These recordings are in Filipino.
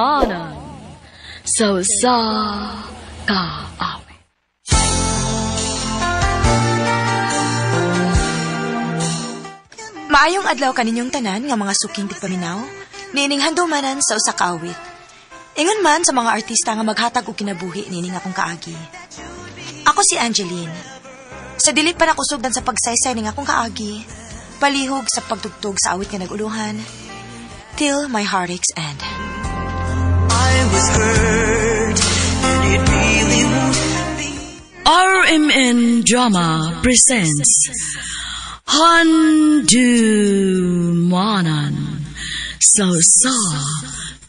Manan sa kaawit. Maayong adlaw kaninyong tanan nga mga suking tigpaminaw, nining handumanan sa usa ka awit. Ingon man sa mga artista nga maghatag og kinabuhi nining akong kaagi. Ako si Angeline. Sa dili pa nakusugdan sa pagsaysay ning akong kaagi, palihog sa pagtugtog sa awit nga naguluhan, till my heartaches end. I was hurt, and it really won't be. RMN Drama presents Handumanan sa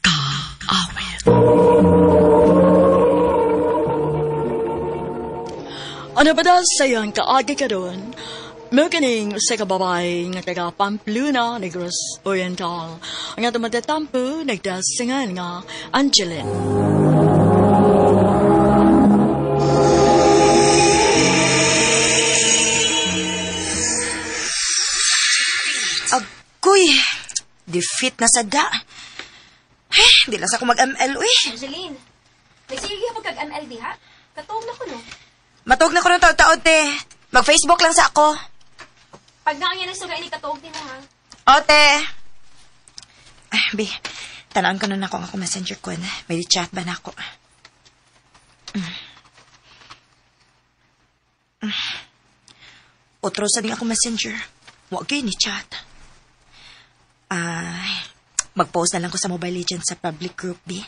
kaawit. Ano ba daw sayang kaagi ka doon? May kaning sa kababay nga taga Pamplona, Negros Oriental. Ang ato magtatampo, nagdasingan nga Angeline. Agoy, defeat na sada. Di lang sa ako mag-ML, uy. Angeline, may sige ka pagkag-ML diha? Katuog na ko, no? Matug na ko ng taod-taod, te. Mag-Facebook lang sa ako. Pag naangyan na suga ini katuog din mo, ha? Ote. Bi, tanaan ka nun ako ang ako messenger ko. May chat ba na ako? Otro sa ding ako messenger. Huwag kayo ni chat. Mag-post na lang ko sa Mobile Legends sa public group, Bi.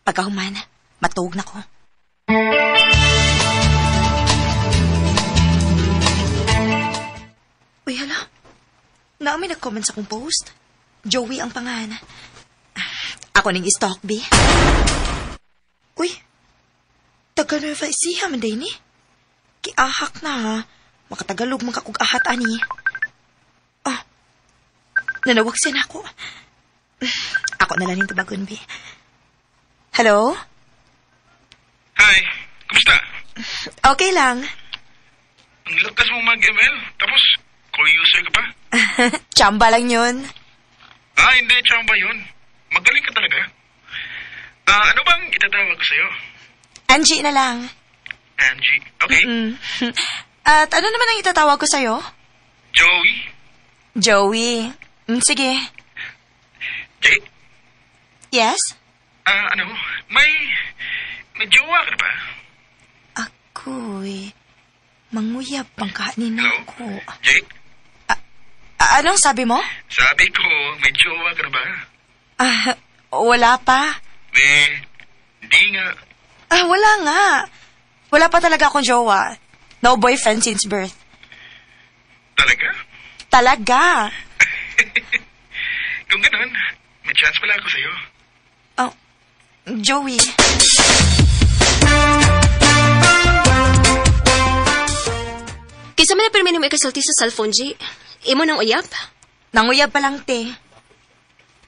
Pagkahuman, matug na ko. Uy, hala. Naamay nag-comment sa akong post. Joey ang pangalan. Ako ning stalk, Bi. Uy, taga-Nueva Ecija man day ni. Kiahak na, ha. Makatagalog man kakog ahat, ani. Nanawag siya na ako. Ako na lang yung tabagon, Bi. Hello? Hi, kumusta? Okay lang. Ang lakas mo mag-ML, tapos core user ka pa? Chamba lang yun. Hindi, chamba yun. Magaling ka talaga. Ano bang itatawag ko sa'yo? Angie na lang. Angie, okay? At ano naman ang itatawag ko sa'yo? Joey? Joey. Sige. Jay? Yes? May jowa ka na ba? Ako'y manguyab pang kanin ako. Jake? Anong sabi mo? Sabi ko, may jowa ka na ba? Wala pa. Hindi nga. Wala nga. Wala pa talaga akong jowa. No boyfriend since birth. Talaga? Talaga. Kung ganun, may chance pala ako sa'yo. Joey. Kisa man na permi mo ikasulti sa cellphone, G. Imo nang uyab? Nanguyab pa lang, te.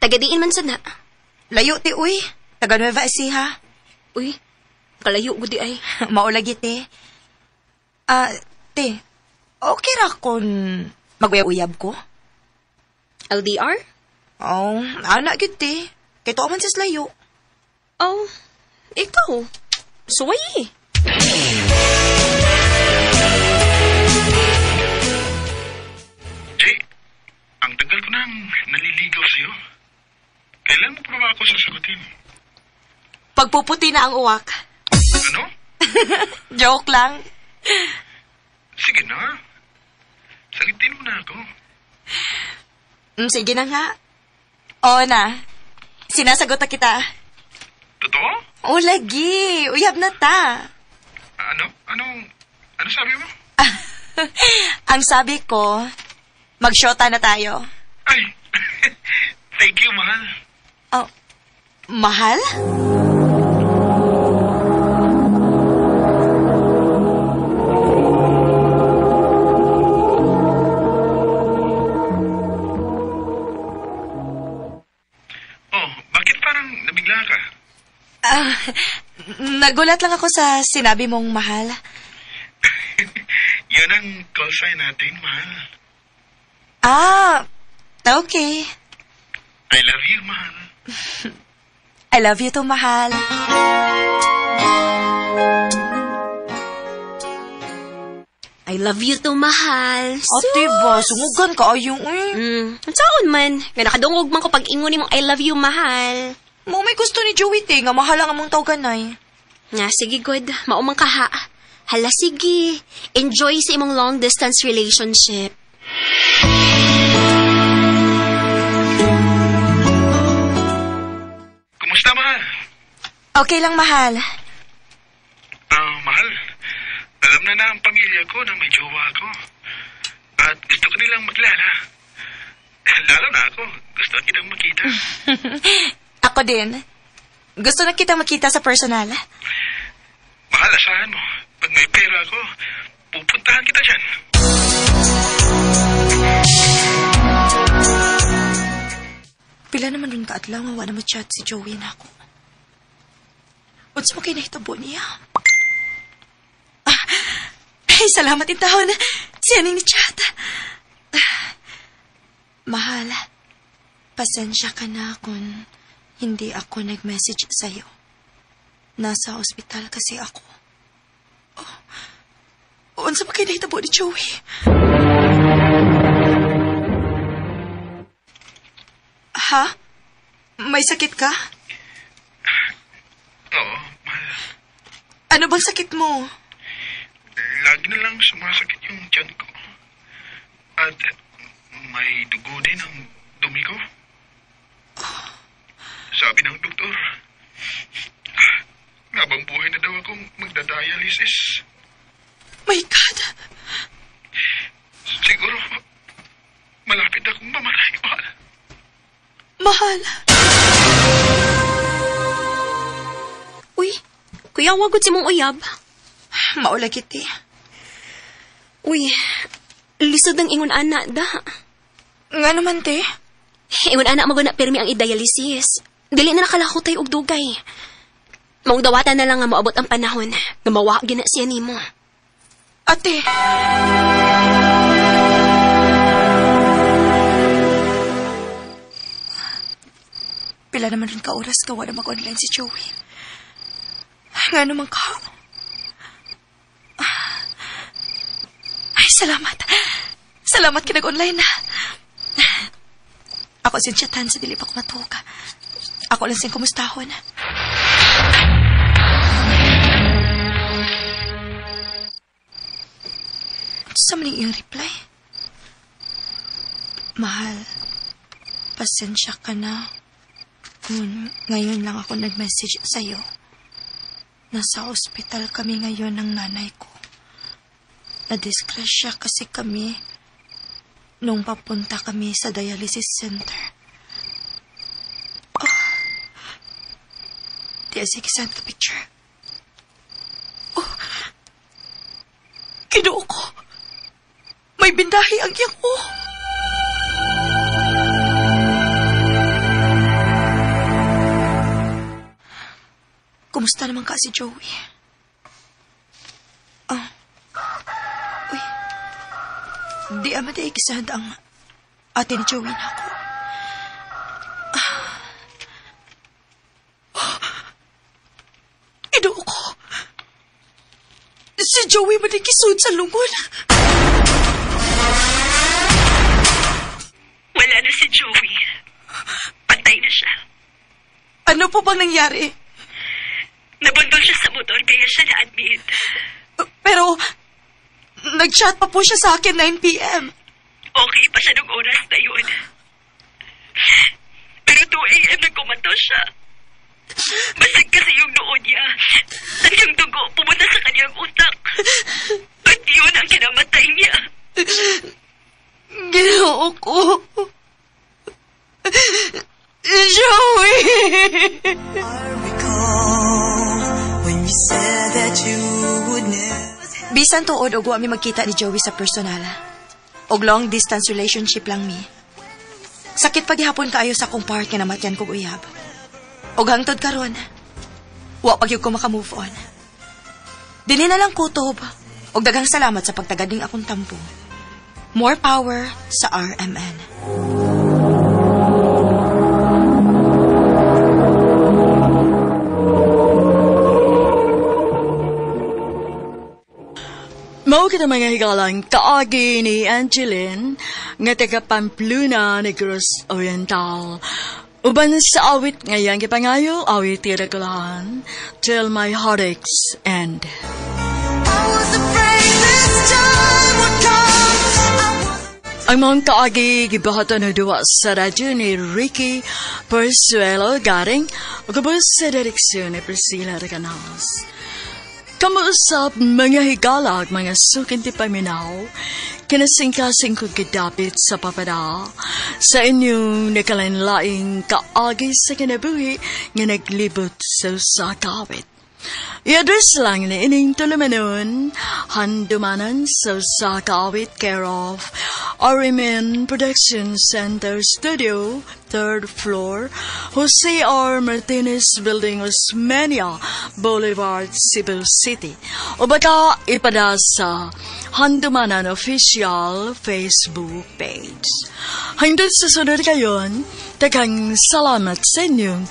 Tagadiin man sana. Layo, te, uy. Taga Nueva Ecija. Uy, kalayo ko di ay. Maulagi, te. Te, okay ra kung mag-uyab ko? LDR? Anak yun, te. Kaya to man sis layo. Oh, ikaw. Suway. Jay, ang tagal ko nang naliligaw sa'yo. Kailan mo pa ba ako sasagutin? Pagpuputi na ang uwak. Ano? Joke lang. Sige na. Sagutin mo na ako. Sige na nga. Oo na. Sinasagot na kita. Totoo? Oo, lagi. Uyab na ta. Ano sabi mo? Ang sabi ko, mag-shota na tayo. Ay, thank you, mahal. Mahal? Bakit parang nabigla ka? Nagulat lang ako sa sinabi mong mahal. Yan ang call sign natin, mahal. Okay. I love you, mahal. I love you too, mahal. I love you too, mahal. Ate ba, sungugan ka ayong Ang saon man. Nga nakadungog man ko pag ingon mong I love you, mahal. Mo may gusto ni Joey te, nga mahal ang among tawganay. Nga, sige, good. Maumang ka, ha. Hala, sige. Enjoy sa imong long-distance relationship. Kumusta, mahal? Okay lang, mahal. Mahal. Alam na ang pamilya ko na may jowa ako. At gusto ko nilang maglala. Lalo na ako. Gusto kitang makita. Ako din. Gusto na kita makita sa personal. Mahal, asahan mo. Pag may pera ako, pupuntahan kita dyan. Pila naman rin kaadlaw nga wala mo chat si Joey na ako. Unsa mo kayo nahitabo niya? Ay, salamat itahon. Siya ning ni chat. Mahal, pasensya ka na kung hindi ako nag-message sa'yo. Nasa ospital kasi ako. Unsa mo kayo nahitabo ni Joey? Ha? May sakit ka? Oo, mahal. Ano bang sakit mo? Lagi na lang sumasakit yung tiyan ko. At may dugo din ang dumi ko. Sabi ng doktor, habang buhay na daw akong magdadialysis. My God! Siguro, malapit akong mamatay, mahal. Mahal! Uy, kuya, wagod si mong uyab. Maula kiti. Uy, lisod ng ingon ana, da. Nga naman, te? Ingon ana, maguna pirmi ang i-dialysis. Dili na nakalakotay og dugay. Maong dawatan na lang nga moabot ang panahon nga mawa gina siya nimo. Ate! Pila naman rin ka oras ka wala mag-online si Joey. Nga naman ka. Ay, salamat. Salamat ka nag-online na. Ako sinsyatan sa dili pa ko matuka. Ako lang siyang kumustahon. Sa maning iyong reply? Mahal, pasensya ka na kung ngayon lang ako nag-message sa'yo. Nasa ospital kami ngayon ng nanay ko. Nadisgrasya kasi kami nung papunta kami sa dialysis center. Sige, send ka picture. Kinuo ko. May bindahi ang iyak ko. Kumusta naman ka si Joey? Uy. Di amaday kisahad ang ate ni Joey na ako. Kinuo ko. Si Joey manikisod sa lungon. Wala na si Joey. Patay na siya. Ano po bang nangyari? Nabundol siya sa motor kaya siya na-admit. Pero, nag-chat pa po siya sa akin 9 p.m. Okay pa siya nung oras na yun. Pero 2 a.m. nagkumato siya. Basag kasi yung noo niya. At yung dugo pumunta sa kanyang utak. At yun ang kinamatay niya. Ginoo ko. Joey! I recall when you said that you would never. Bisan tuod og wa mi magkita ni Joey sa personal. Og long distance relationship lang mi. Sakit pa gihapon kaayo sa akong part nga namatyan kog uyab. Og hangtod karon, wa pa gyud ko maka-move on. Dinhi na lang kutob. Og daghang salamat sa pagtagading akong tampo. More power sa RMN. Mao kita mga higalang kaagi ni Angeline nga taga Pamplona, Negros Oriental. Uban sa awit ngayang kipangayo, awit tirakulahan till my heartaches end. Ang mga kaagi gibahatan na duwa sa radyo ni Ricky Persuelo garing ugabos sa direksyon ni Priscilla Reganos. Kamuusap mga higalag, mga sukin ti paminaw, kinasingkasing ko gidapit sa papada sa inyong nakalanlaing kaagi sa kinabuhi nga naglibot sa kawit. I-address lang ni ining tulumanon, handumanan sa kawit care of Arimin Production Center Studio, 3rd floor, Jose R. Martinez Building, Osmeña Boulevard, Cebu City. O baka ipada sa Handumanan Official Facebook page. Hanggang sa sunod kayon, tagang salamat sa inyong